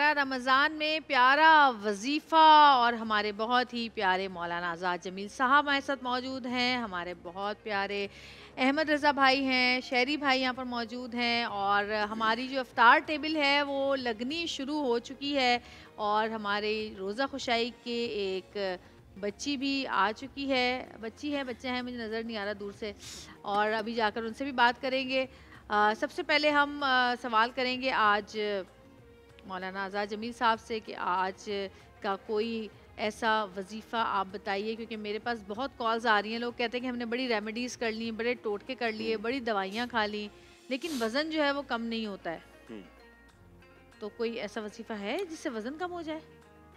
پیارا رمضان میں پیارا وظیفہ اور ہمارے بہت ہی پیارے مولانا آزاد جمیل صاحب ہمارے ساتھ موجود ہیں. ہمارے بہت پیارے احمد رضا بھائی ہیں, شہری بھائی یہاں پر موجود ہیں, اور ہماری جو افطار ٹیبل ہے وہ لگنی شروع ہو چکی ہے, اور ہماری روزہ خوشائی کے ایک بچی بھی آ چکی ہے. بچے ہیں مجھے نظر نہیں آ رہا دور سے, اور ابھی جا کر ان سے بھی بات کریں گے. سب سے پہلے ہم سوال کریں گے آج مولانا آزاد جمیل صاحب سے کہ آج کا کوئی ایسا وظیفہ آپ بتائیے, کیونکہ میرے پاس بہت کالز آ رہی ہیں. لوگ کہتے ہیں کہ ہم نے بڑی ریمیڈیز کر لی, بڑے ٹوٹکے کر لیے, بڑی دوائیاں کھا لیں, لیکن وزن جو ہے وہ کم نہیں ہوتا ہے. تو کوئی ایسا وظیفہ ہے جس سے وزن کم ہو جائے؟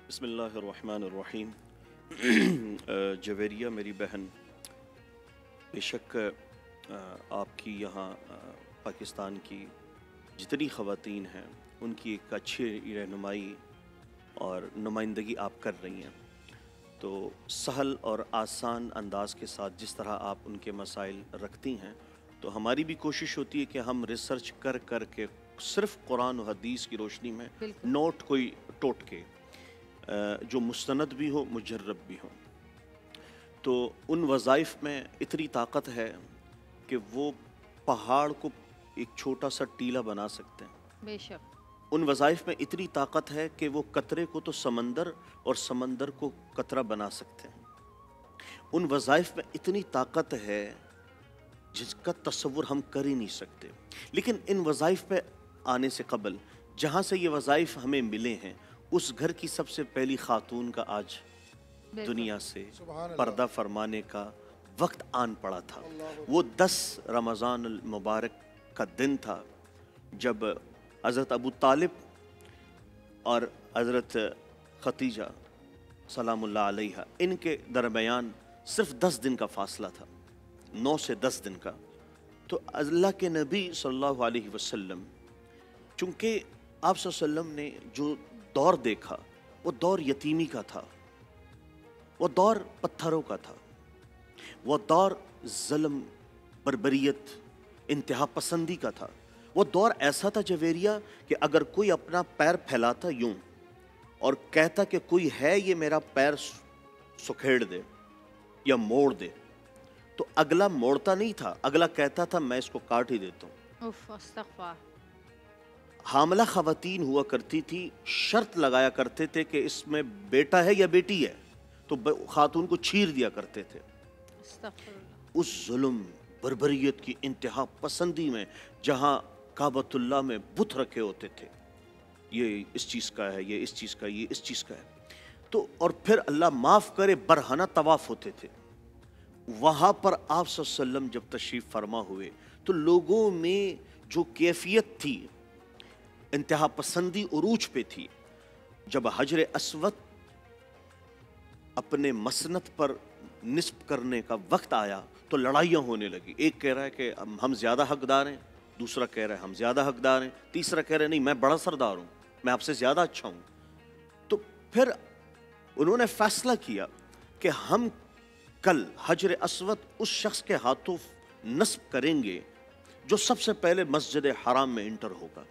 بسم اللہ الرحمن الرحیم. جویریہ میری بہن, بے شک آپ کی یہاں پاکستان کی جتنی خواتین ہیں ان کی ایک اچھی رہنمائی اور نمائندگی آپ کر رہی ہیں. تو سہل اور آسان انداز کے ساتھ جس طرح آپ ان کے مسائل رکھتی ہیں, تو ہماری بھی کوشش ہوتی ہے کہ ہم ریسرچ کر کے صرف قرآن و حدیث کی روشنی میں, نوٹ کوئی ٹوٹ کے جو مستند بھی ہو, مجرب بھی ہو. تو ان وظائف میں اتنی طاقت ہے کہ وہ پہاڑ کو ایک چھوٹا سا ٹیلا بنا سکتے ہیں. بے شک. ان وظائف میں اتنی طاقت ہے کہ وہ قطرے کو تو سمندر اور سمندر کو قطرہ بنا سکتے ہیں. ان وظائف میں اتنی طاقت ہے جس کا تصور ہم کر ہی نہیں سکتے. لیکن ان وظائف پہ آنے سے قبل جہاں سے یہ وظائف ہمیں ملے ہیں, اس گھر کی سب سے پہلی خاتون کا آج دنیا سے پردہ فرمانے کا وقت آن پڑا تھا. وہ 10 رمضان المبارک کا دن تھا جب حضرت ابو طالب اور حضرت خدیجہ سلام اللہ علیہا ان کے درمیان صرف 10 دن کا فاصلہ تھا, 9 سے 10 دن کا. تو اللہ کے نبی صلی اللہ علیہ وسلم, چونکہ آپ صلی اللہ علیہ وسلم نے جو دور دیکھا وہ دور یتیمی کا تھا, وہ دور پتھروں کا تھا, وہ دور ظلم, بربریت, انتہا پسندی کا تھا. وہ دور ایسا تھا جویریہ کہ اگر کوئی اپنا پیر پھیلاتا یوں اور کہتا کہ کوئی ہے یہ میرا پیر سکھیڑ دے یا موڑ دے, تو اگلا موڑتا نہیں تھا, اگلا کہتا تھا میں اس کو کاٹ ہی دیتا ہوں. اف استغفار. حاملہ خواتین ہوا کرتی تھی, شرط لگایا کرتے تھے کہ اس میں بیٹا ہے یا بیٹی ہے, تو خاتون کو چیر دیا کرتے تھے. استغفر اللہ. اس ظلم بربریت کی انتہا پسندی میں, جہاں کعبۃ اللہ میں بت رکھے ہوتے تھے, یہ اس چیز کا ہے, یہ اس چیز کا, یہ اس چیز کا ہے, تو اور پھر اللہ معاف کرے برہنہ طواف ہوتے تھے. وہاں پر آپ صلی اللہ علیہ وسلم جب تشریف فرما ہوئے تو لوگوں میں جو کیفیت تھی, انتہا پسندی عروج پہ تھی. جب حجر اسود اپنے مسند پر نصب کرنے کا وقت آیا تو لڑائیاں ہونے لگی. ایک کہہ رہا ہے کہ ہم زیادہ حقدار ہیں, دوسرا کہہ رہا ہے ہم زیادہ حقدار ہیں, تیسرا کہہ رہا ہے نہیں میں بڑا سردار ہوں, میں آپ سے زیادہ اچھا ہوں. تو پھر انہوں نے فیصلہ کیا کہ ہم کل حجر اسود اس شخص کے ہاتھوں نصب کریں گے جو سب سے پہلے مسجد حرام میں انٹر ہوگا.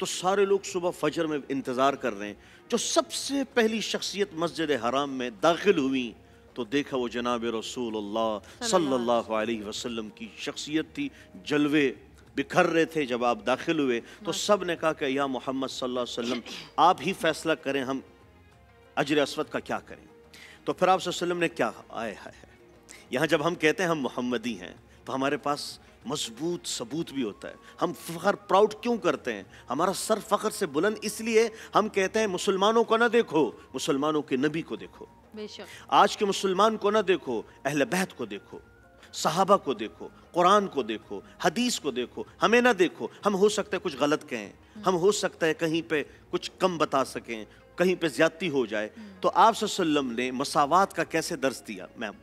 تو سارے لوگ صبح فجر میں انتظار کر رہے ہیں. جو سب سے پہلی شخصیت مسجد حرام میں داخل ہوئی تو دیکھا وہ جناب رسول اللہ صلی اللہ علیہ وسلم کی شخصیت تھی. جلوے بکھر رہے تھے. جب آپ داخل ہوئے تو سب نے کہا کہ یا محمد صلی اللہ علیہ وسلم آپ ہی فیصلہ کریں ہم حجر اسود کا کیا کریں. تو پھر آپ صلی اللہ علیہ وسلم نے کیا, آئے ہے یہاں جب ہم کہتے ہیں ہم محمدی ہیں تو ہمارے پاس مضبوط ثبوت بھی ہوتا ہے. ہم فخر پراؤڈ کیوں کرتے ہیں, ہمارا سر فخر سے بلند اس لیے ہم کہتے ہیں مسلمانوں کو نہ دیکھو, مسلمانوں کے نبی کو دیکھو. آج کے مسلمان کو نہ دیکھو, اہل بیت کو دیکھو, صحابہ کو دیکھو, قرآن کو دیکھو, حدیث کو دیکھو, ہمیں نہ دیکھو. ہم ہو سکتا ہے کچھ غلط کہیں, ہم ہو سکتا ہے کہیں پہ کچھ کم بتا سکیں, کہیں پہ زیادتی ہو جائے. تو آپ صلی اللہ علیہ وسلم نے مساوات کا کیسے درس دیا. میم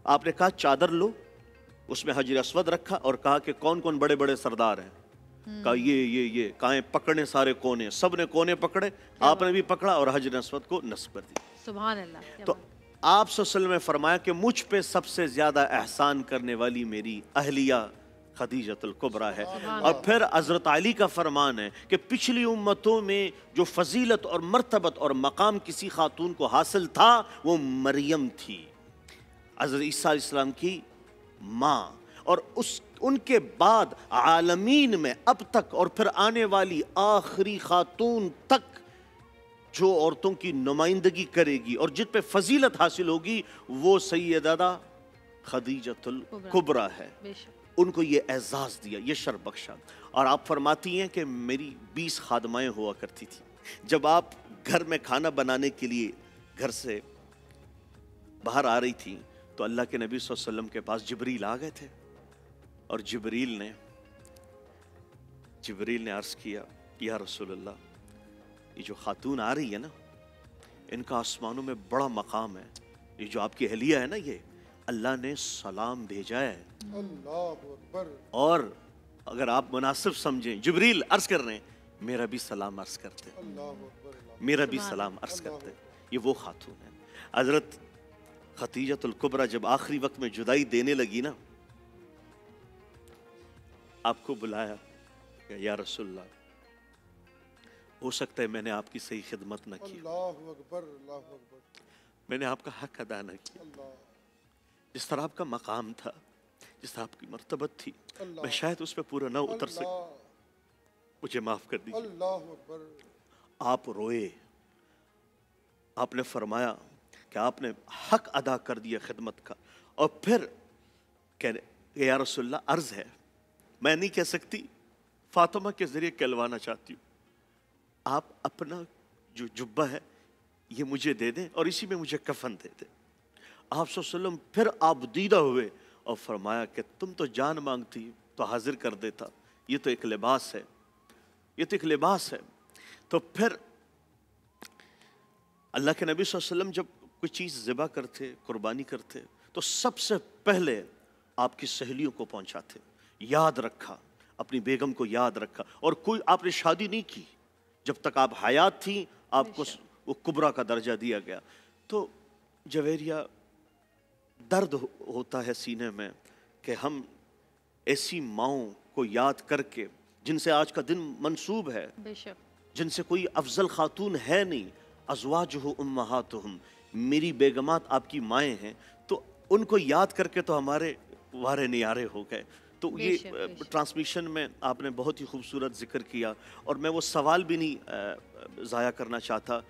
آپ نے کہا چادر لو, اس میں حجر اسود رکھا اور کہا کہ کون کون بڑے بڑے سردار ہیں. کہا یہ کہیں پکڑنے سارے کونے, سب نے کونے پکڑے, آپ نے بھی پکڑا اور حجر اسود کو نصب کر دیا. سبحان اللہ. تو آپ صلی اللہ علیہ وسلم نے فرمایا کہ مجھ پہ سب سے زیادہ احسان کرنے والی میری اہلیہ خدیجۃ الکبریٰ ہے۔ اور پھر حضرت علی کا فرمان ہے کہ پچھلی امتوں میں جو فضیلت اور مرتبت اور مقام کسی خاتون کو حاصل تھا وہ مریم تھی، حضرت عیسیٰ علیہ السلام کی ماں، اور ان کے بعد عالمین میں اب تک اور پھر آنے والی آخری خاتون تک جو عورتوں کی نمائندگی کرے گی اور جن پہ فضیلت حاصل ہوگی وہ سیدہ خدیجۃ الکبریٰ ہے۔ ان کو یہ اعزاز دیا، یہ شرف بخشا۔ اور آپ فرماتی ہیں کہ میری 20 خادمائیں ہوا کرتی تھی۔ جب آپ گھر میں کھانا بنانے کے لیے گھر سے باہر آ رہی تھی تو اللہ کے نبی صلی اللہ علیہ وسلم کے پاس جبریل آ گئے تھے، اور جبریل نے عرض کیا یا رسول اللہ، یہ جو خاتون آ رہی ہے نا، ان کا آسمانوں میں بڑا مقام ہے، یہ جو آپ کی اہلیہ ہے نا، یہ اللہ نے سلام بھیجا ہے۔ اللہ اکبر۔ اور اگر آپ مناسب سمجھیں، جبریل عرض کر رہے ہیں میرا بھی سلام عرض کرتے ہیں، اللہ اکبر۔ میرا بھی سلام عرض کرتے ہیں۔ یہ وہ خاتون ہے۔ حضرت خدیجۃ الکبریٰ جب آخری وقت میں جدائی دینے لگی نا، آپ کو بلایا کہ یا رسول اللہ، ہو سکتا ہے میں نے آپ کی صحیح خدمت نہ کی، اللہ اکبر، اللہ اکبر۔ میں نے آپ کا حق ادا نہ کیا، اللہ جس طرح آپ کا مقام تھا، جس طرح آپ کی مرتبت تھی، اللہ، میں شاید اس پہ پورا نہ اتر سکا، اللہ مجھے معاف کر دیجیے۔ اللہ اکبر۔ آپ روئے، آپ نے فرمایا کہ آپ نے حق ادا کر دیا خدمت کا، اور پھر کہ یا رسول اللہ عرض ہے، میں نہیں کہہ سکتی، فاطمہ کے ذریعے کہلوانا چاہتی ہوں، آپ اپنا جو جبہ ہے یہ مجھے دے دیں اور اسی میں مجھے کفن دے دیں۔ آپ صلی اللہ علیہ وسلم پھر آبدیدہ ہوئے اور فرمایا کہ تم تو جان مانگتی تو حاضر کر دیتا، یہ تو ایک لباس ہے، یہ تو ایک لباس ہے۔ تو پھر اللہ کے نبی صلی اللہ علیہ وسلم جب کوئی چیز ذبح کرتے، قربانی کرتے، تو سب سے پہلے آپ کی سہیلیوں کو پہنچاتے، یاد رکھا، اپنی بیگم کو یاد رکھا۔ اور کوئی آپ نے شادی نہیں کی، جب تک آپ حیات تھیں آپ کو وہ کبریٰ کا درجہ دیا گیا۔ تو جویریہ، درد ہوتا ہے سینے میں کہ ہم ایسی ماؤں کو یاد کر کے جن سے آج کا دن منسوب ہے، جن سے کوئی افضل خاتون ہے نہیں، ازواجہ امہاتہم، میری بیگمات آپ کی مائیں ہیں، تو ان کو یاد کر کے تو ہمارے وارے نیارے ہو گئے۔ تو یہ ٹرانسمیشن میں آپ نے بہت ہی خوبصورت ذکر کیا، اور میں وہ سوال بھی نہیں ضائع کرنا چاہتا۔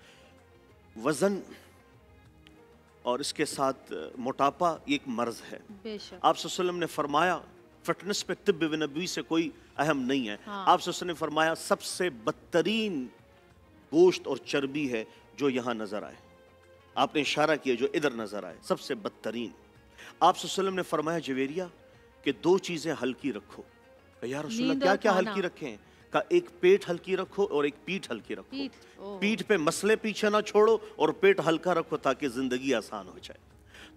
وزن اور اس کے ساتھ موٹاپا یہ ایک مرض ہے۔ آپ صلی اللہ علیہ وسلم نے فرمایا فٹنس پہ طب و نبوی سے کوئی اہم نہیں ہے۔ آپ صلی اللہ علیہ وسلم نے فرمایا سب سے بدترین گوشت اور چربی ہے جو یہاں نظر آئے، آپ نے اشارہ کیا جو ادھر نظر آئے، سب سے بدترین۔ آپ صلی اللہ علیہ وسلم نے فرمایا جویریہ کہ 2 چیزیں ہلکی رکھو۔ کہ یا رسول اللہ کیا کیا ہلکی رکھیں؟ کہ ایک پیٹ ہلکی رکھو اور ایک پیٹھ ہلکی رکھو۔ پیٹھ پہ مسئلے پیچھے نہ چھوڑو اور پیٹ ہلکا رکھو تاکہ زندگی آسان ہو جائے۔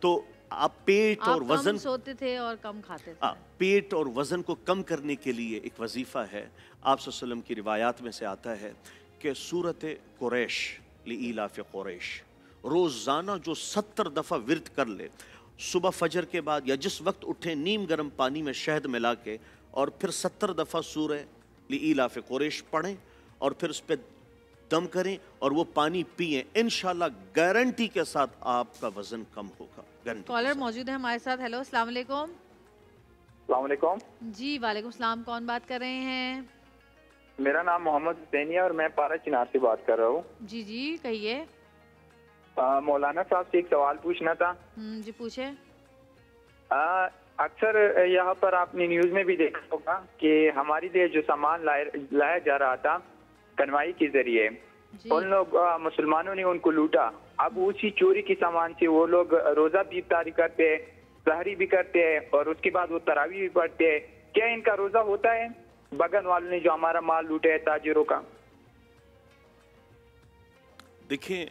تو آپ پیٹ اور وزن، کم سوتے تھے اور کم کھاتے تھے۔ پیٹ اور وزن کو کم کرنے کے لیے ایک وظیفہ ہے، آپ صلی اللہ علیہ وسلم کی روایات میں سے آتا ہے کہ سورۃ قریش لإیلاف قریش، روزانہ جو 70 دفعہ ورد کر لے، صبح فجر کے بعد یا جس وقت اٹھیں نیم گرم پانی میں شہد ملا کے، اور پھر 70 دفعہ سورہ لإیلاف قریش پڑھیں اور پھر اس پہ دم کریں اور وہ پانی پئیں، انشاءاللہ گارنٹی کے ساتھ آپ کا وزن کم ہوگا۔ کالر موجود ہے ہمارے ساتھ۔ ہیلو، السلام علیکم۔ السلام علیکم۔ جی وعلیکم السلام، کون بات کر رہے ہیں؟ میرا نام محمد حسین ہے اور میں پارا چنار سے بات کر رہا ہوں۔ جی جی کہیے۔ مولانا صاحب سے ایک سوال پوچھنا تھا۔ جی پوچھیں۔ اکثر یہاں پر آپ نے نیوز میں بھی دیکھا ہوگا کہ ہماری لیے جو سامان لایا جا رہا تھا کنوائی کے ذریعے، ان لوگ مسلمانوں نے ان کو لوٹا۔ اب اسی چوری کے سامان سے وہ لوگ روزہ بھی افطاری کرتے ہیں، سحری بھی کرتے ہیں، اور اس کے بعد وہ تراویح بھی پڑھتے ہیں۔ کیا ان کا روزہ ہوتا ہے بغن والوں نے جو ہمارا مال لوٹے ہے تاجروں کا؟ دیکھیں،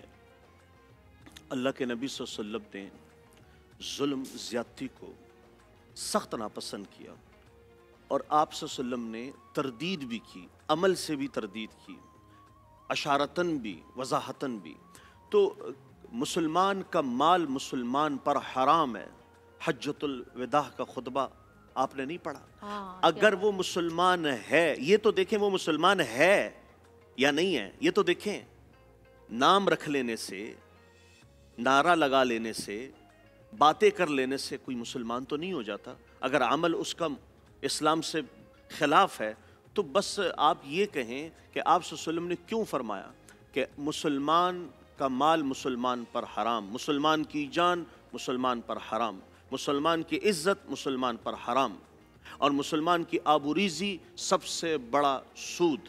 اللہ کے نبی صلی اللہ علیہ وسلم نے ظلم زیادتی کو سخت ناپسند کیا، اور آپ صلی اللہ علیہ وسلم نے تردید بھی کی، عمل سے بھی تردید کی، اشارتاً بھی وضاحتاً بھی۔ تو مسلمان کا مال مسلمان پر حرام ہے۔ حجۃ الوداع کا خطبہ آپ نے نہیں پڑھا. اگر وہ مسلمان ہے, یہ تو دیکھیں وہ مسلمان ہے یا نہیں ہے, یہ تو دیکھیں. نام رکھ لینے سے, نعرہ لگا لینے سے, باتیں کر لینے سے کوئی مسلمان تو نہیں ہو جاتا. اگر عمل اس کا اسلام سے خلاف ہے تو بس آپ یہ کہیں کہ آپ صلی اللہ علیہ وسلم نے کیوں فرمایا کہ مسلمان کا مال مسلمان پر حرام, مسلمان کی جان مسلمان پر حرام, مسلمان کی عزت مسلمان پر حرام, اور مسلمان کی آبروریزی سب سے بڑا سود.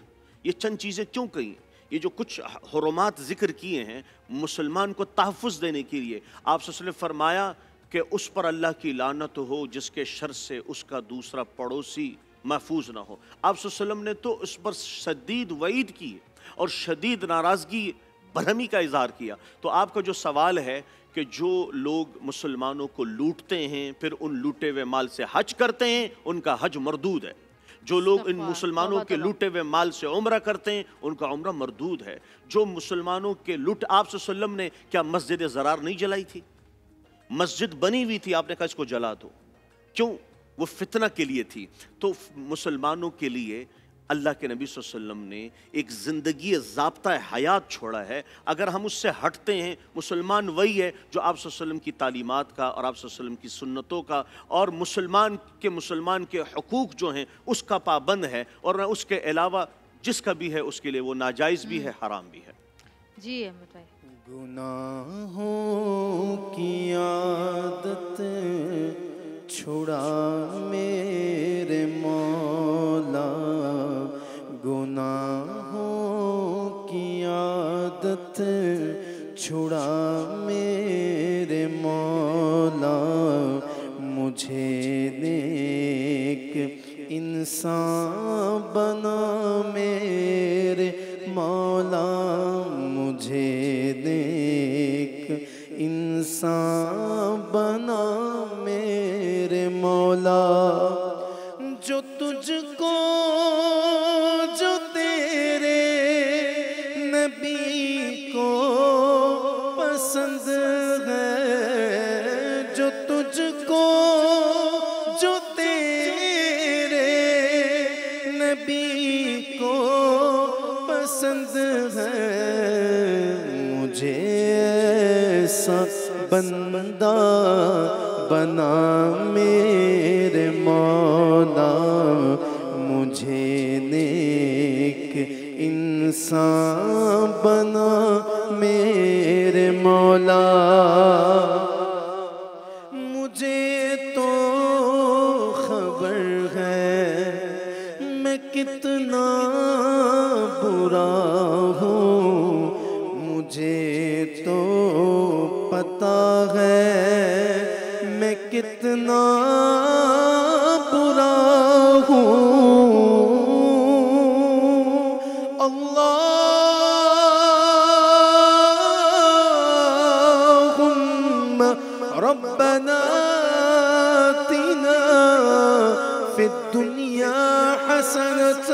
یہ چند چیزیں کیوں کہیں؟ یہ جو کچھ حرمات ذکر کیے ہیں مسلمان کو تحفظ دینے کے لیے. آپ صلی اللہ علیہ وسلم نے فرمایا کہ اس پر اللہ کی لعنت ہو جس کے شر سے اس کا دوسرا پڑوسی محفوظ نہ ہو. آپ صلی اللہ علیہ وسلم نے تو اس پر شدید وعید کی اور شدید ناراضگی برہمی کا اظہار کیا. تو آپ کا جو سوال ہے کہ جو لوگ مسلمانوں کو لوٹتے ہیں پھر ان لوٹے ہوئے مال سے حج کرتے ہیں ان کا حج مردود ہے. جو لوگ ان مسلمانوں کے لوٹے ہوئے مال سے عمرہ کرتے ہیں ان کا عمرہ مردود ہے. جو مسلمانوں کے لوٹ, آپ صلی اللہ علیہ وسلم نے کیا مسجد زرار نہیں جلائی تھی؟ مسجد بنی ہوئی تھی, آپ نے کہا اس کو جلا دو. کیوں؟ وہ فتنہ کے لیے تھی. تو مسلمانوں کے لیے اللہ کے نبی صلی اللہ علیہ وسلم نے ایک زندگی ضابطہ حیات چھوڑا ہے. اگر ہم اس سے ہٹتے ہیں, مسلمان وہی ہے جو آپ صلی اللہ علیہ وسلم کی تعلیمات کا اور آپ صلی اللہ علیہ وسلم کی سنتوں کا اور مسلمان کے حقوق جو ہیں اس کا پابند ہے, اور نہ اس کے علاوہ جس کا بھی ہے اس کے لیے وہ ناجائز بھی ہے, حرام بھی ہے. جی احمد بھائی. گناہوں کی عادت چھڑا میرے مولا, گناہوں کی عادت چھڑا میرے مولا, مجھے نیک انسان بنا میرے مولا, مجھے نیک انسان بنا میرے مولا. جو تجھ کو جو تیرے نبی کو پسند ہے, جو تجھ کو جو تیرے نبی کو پسند ہے, مجھے ایسا بندہ بنا میرے مولا, مجھے نیک انسان بنا میرے مولا. مجھے تو خبر ہے میں کتنا برا ہوں, مجھے تو پتا ہے میں کتنا برا ہوں. اللہم ربنا آتنا فی الدنیا حسنة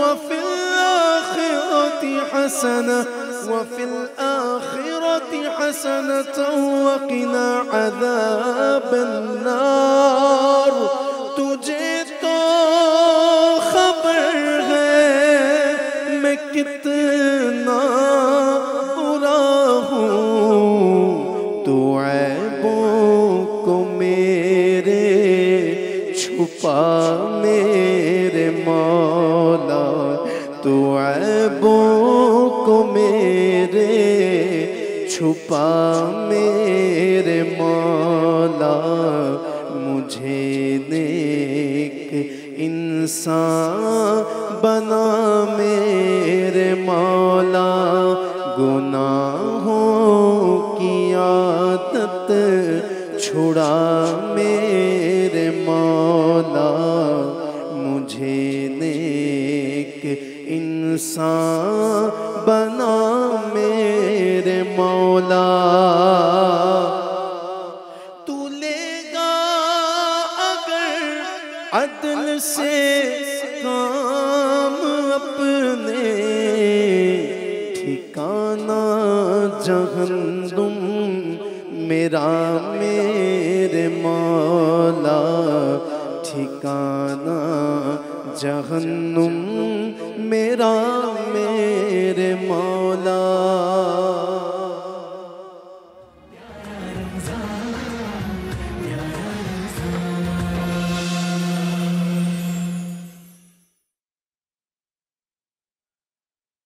وفی الآخرة حسنة وفي الآخرة حسنة وقنا عذاب النار. تجھے تو خبر ہے میں کتنا برا ہوں, تو عیبوں کو میرے چھپا میرے مولا, تو عیبوں کو میرے چھپا میرے مولا, مجھے نیک انسان بنا میرے مولا. گناہوں کی عادت چھڑا میرے مولا, مجھے نیک انسان بنا میرے مولا. تو لے گا اگر عدل سے کام اپنے, ٹھکانہ جہنم میرا میرے مولا, ٹھکانہ جہنم میرا میرے مولا